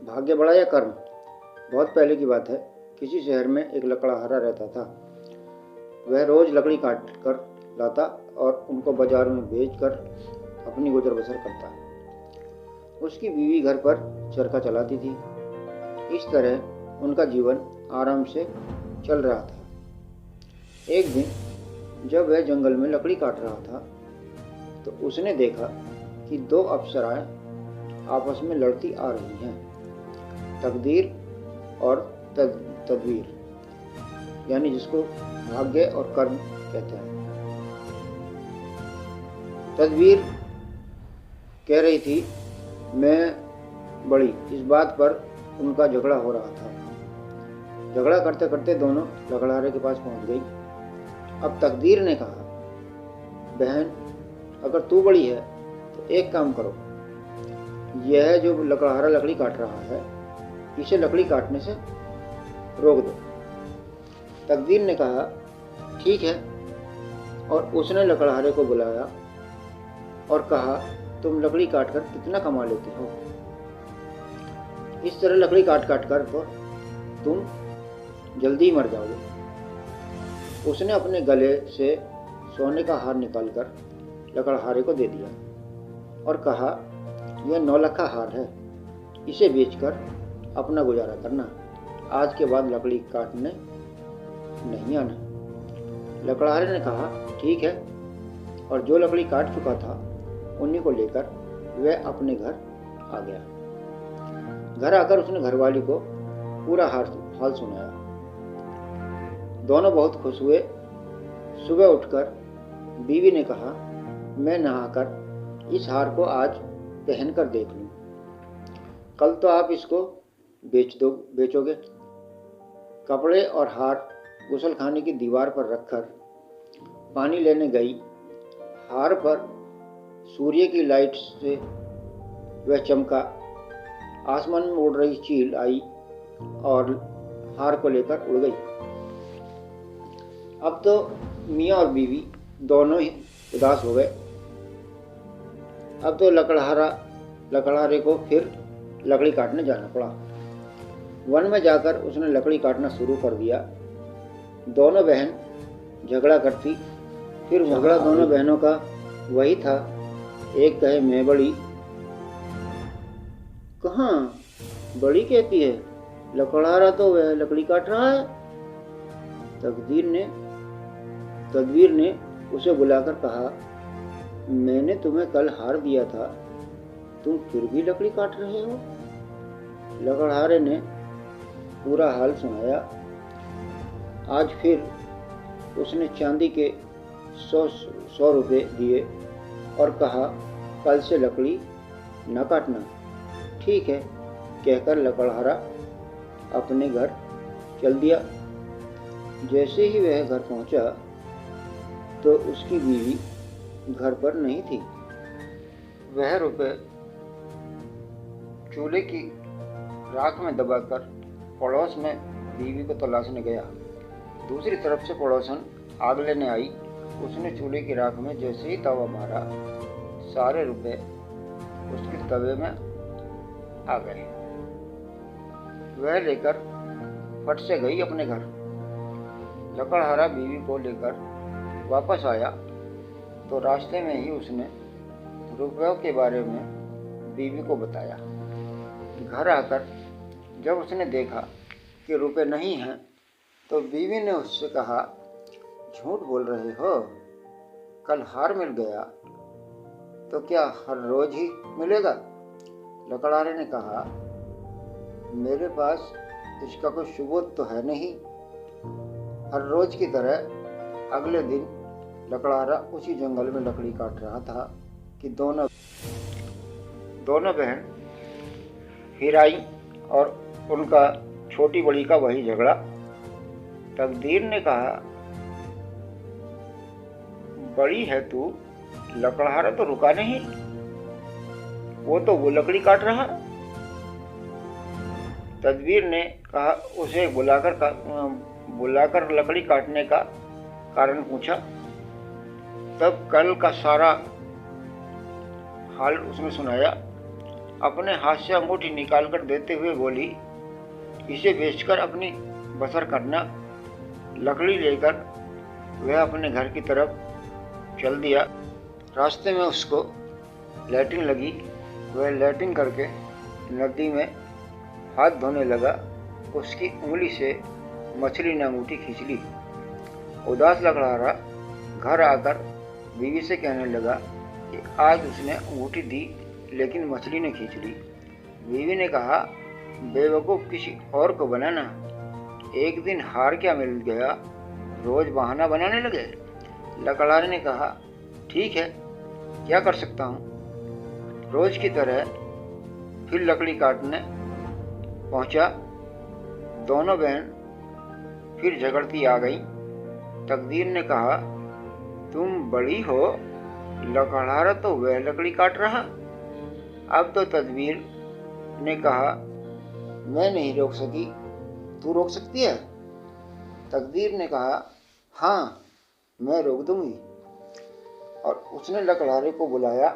भाग्य बड़ा या कर्म। बहुत पहले की बात है। किसी शहर में एक लकड़हारा रहता था। वह रोज लकड़ी काट कर लाता और उनको बाजार में बेचकर अपनी गुजर बसर करता। उसकी बीवी घर पर चरखा चलाती थी। इस तरह उनका जीवन आराम से चल रहा था। एक दिन जब वह जंगल में लकड़ी काट रहा था तो उसने देखा कि दो अप्सराएं आपस में लड़ती आ रही हैं। तकदीर और तदबीर, यानी जिसको भाग्य और कर्म कहते हैं। तदबीर कह रही थी मैं बड़ी। इस बात पर उनका झगड़ा हो रहा था। झगड़ा करते करते दोनों लकड़हारे के पास पहुंच गई। अब तकदीर ने कहा, बहन, अगर तू बड़ी है तो एक काम करो, यह जो लकड़हारा लकड़ी काट रहा है इसे लकड़ी काटने से रोक दो। तकदीर ने कहा, ठीक है, और उसने लकड़हारे को बुलाया और कहा, तुम लकड़ी काट कर कितना कमा लेते हो? इस तरह लकड़ी काट काट कर तो तुम जल्दी ही मर जाओगे। उसने अपने गले से सोने का हार निकालकर लकड़हारे को दे दिया और कहा, यह 9 लाख का हार है, इसे बेचकर अपना गुजारा करना। आज के बाद लकड़ी काटने नहीं आना। लकड़हारे ने कहा, ठीक है, और जो लकड़ी काट चुका था उन्हीं को लेकर वह अपने घर आ गया। घर आकर उसने घरवाली को पूरा हाल सुनाया। दोनों बहुत खुश हुए। सुबह उठकर बीवी ने कहा, मैं नहाकर इस हार को आज पहन कर देख लूं। कल तो आप इसको बेचोगे। कपड़े और हार गुसलखाने की दीवार पर रखकर पानी लेने गई। हार पर सूर्य की लाइट से वह चमका। आसमान में उड़ रही चील आई और हार को लेकर उड़ गई। अब तो मियाँ और बीवी दोनों ही उदास हो गए। अब तो लकड़हारे को फिर लकड़ी काटने जाना पड़ा। वन में जाकर उसने लकड़ी काटना शुरू कर दिया। दोनों बहन झगड़ा करती। फिर झगड़ा दोनों बहनों का वही था, एक कहे मैं बड़ी। कहाँ बड़ी कहती है, लकड़हारा तो वह लकड़ी काट रहा है। तकदीर ने उसे बुलाकर कहा, मैंने तुम्हें कल हार दिया था, तुम फिर भी लकड़ी काट रहे हो। लकड़हारे ने पूरा हाल सुनाया। आज फिर उसने चांदी के 100 रुपये दिए और कहा, कल से लकड़ी न काटना। ठीक है, कहकर लकड़हारा अपने घर चल दिया। जैसे ही वह घर पहुंचा तो उसकी बीवी घर पर नहीं थी। वह रुपए चूल्हे की राख में दबाकर पड़ोस में बीवी को तलाशने गया। दूसरी तरफ से पड़ोसन आग लेने आई। उसने चूल्हे की राख में जैसे ही तवा मारा, सारे रुपए उसके तवे में आ गए। वह लेकर फट से गई अपने घर। लकड़हारा बीवी को लेकर वापस आया तो रास्ते में ही उसने रुपयों के बारे में बीवी को बताया। घर आकर जब उसने देखा कि रुपए नहीं हैं तो बीवी ने उससे कहा, झूठ बोल रहे हो, कल हार मिल गया तो क्या हर रोज ही मिलेगा? लकड़हारे ने कहा, मेरे पास इसका कोई सबूत तो है नहीं। हर रोज की तरह अगले दिन लकड़हारा उसी जंगल में लकड़ी काट रहा था कि दोनों बहन फिर आई और उनका छोटी बड़ी का वही झगड़ा। तकदीर ने कहा, बड़ी है तू, लकड़हारा तो रुका नहीं, वो लकड़ी काट रहा। तदबीर ने कहा, उसे बुलाकर लकड़ी काटने का कारण पूछा। तब कल का सारा हाल उसने सुनाया। अपने हाथ से अंगूठी निकालकर देते हुए बोली, इसे बेचकर अपनी बसर करना। लकड़ी लेकर वह अपने घर की तरफ चल दिया। रास्ते में उसको लैट्रिन लगी। वह लैट्रिन करके नदी में हाथ धोने लगा। उसकी उंगली से मछली ने अंगूठी खींच ली। उदास लकड़हारा घर आकर बीवी से कहने लगा कि आज उसने अंगूठी दी लेकिन मछली ने खींच ली। बीवी ने कहा, बेवकूफ़ किसी और को बनाना। एक दिन हार क्या मिल गया, रोज बहाना बनाने लगे। लकड़हारे ने कहा, ठीक है, क्या कर सकता हूँ। रोज की तरह फिर लकड़ी काटने पहुँचा। दोनों बहन फिर झगड़ती आ गई। तकदीर ने कहा, तुम बड़ी हो, लकड़हारा तो वह लकड़ी काट रहा। अब तो तदबीर ने कहा, मैं नहीं रोक सकी, तू रोक सकती है। तकदीर ने कहा, हाँ, मैं रोक दूंगी। और उसने लकड़हारे को बुलाया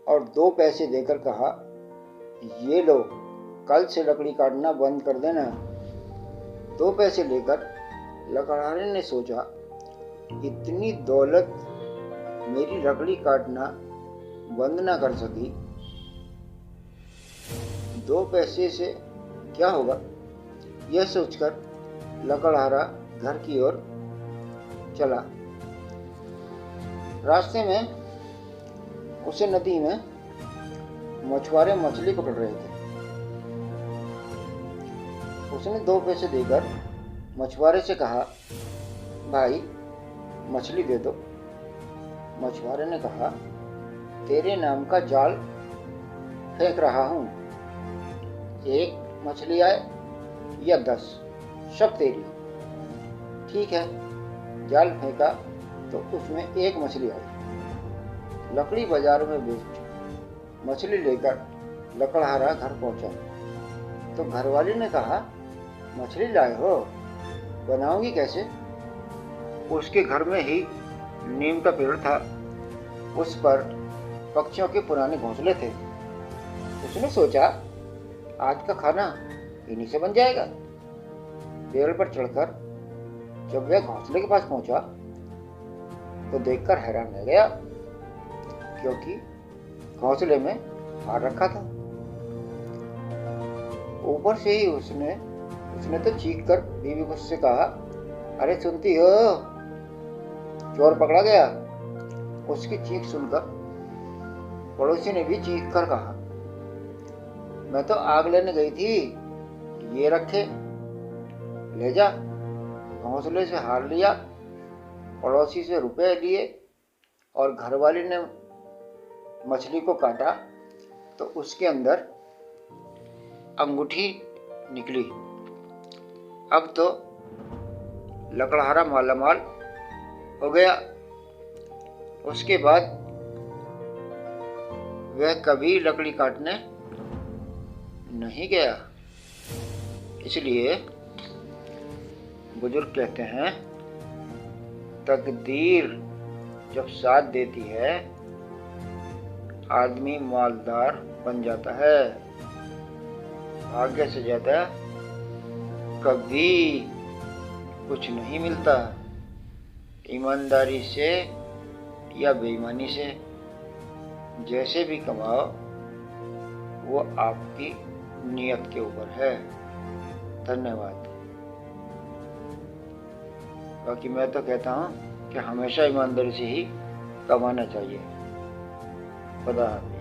और 2 पैसे देकर कहा, ये लो, कल से लकड़ी काटना बंद कर देना। 2 पैसे लेकर लकड़हारे ने सोचा, इतनी दौलत मेरी लकड़ी काटना बंद ना कर सकी, 2 पैसे से क्या होगा। यह सोचकर लकड़हारा घर की ओर चला। रास्ते में उसे नदी में मछुआरे मछली पकड़ रहे थे। उसने 2 पैसे देकर मछुआरे से कहा, भाई मछली दे दो। मछुआरे ने कहा, तेरे नाम का जाल फेंक रहा हूँ, 1 मछली आए या 10, सब तेरी। ठीक है, जाल फेंका तो उसमें 1 मछली आई। लकड़ी बाजार में बेच मछली लेकर लकड़हारा घर पहुंचा तो घरवाली ने कहा, मछली लाए हो, बनाओगी कैसे। उसके घर में ही नीम का पेड़ था। उस पर पक्षियों के पुराने घोंसले थे। उसने सोचा, आज का खाना इन्हीं से बन जाएगा। पेड़ पर चढ़कर जब वह घोंसले के पास पहुंचा तो देखकर हैरान रह गया, क्योंकि घोंसले में हार रखा था। ऊपर से ही उसने तो चीख कर बीवी को उससे कहा, अरे सुनती हो, चोर पकड़ा गया। उसकी चीख सुनकर पड़ोसी ने भी चीख कर कहा, मैं तो आग लेने गई थी, ये रखे, ले जा। घोंसले से हार लिया, पड़ोसी से रुपए लिए और घरवाली ने मछली को काटा तो उसके अंदर अंगूठी निकली। अब तो लकड़हारा मालामाल हो गया। उसके बाद वह कभी लकड़ी काटने नहीं गया। इसलिए बुजुर्ग कहते हैं, तकदीर जब साथ देती है आदमी मालदार बन जाता है। भाग्य से ज्यादा कभी कुछ नहीं मिलता। ईमानदारी से या बेईमानी से जैसे भी कमाओ, वो आपकी नियत के ऊपर है। धन्यवाद। बाकी मैं तो कहता हूँ कि हमेशा ईमानदारी से ही कमाना चाहिए। खुदा हाफिज़।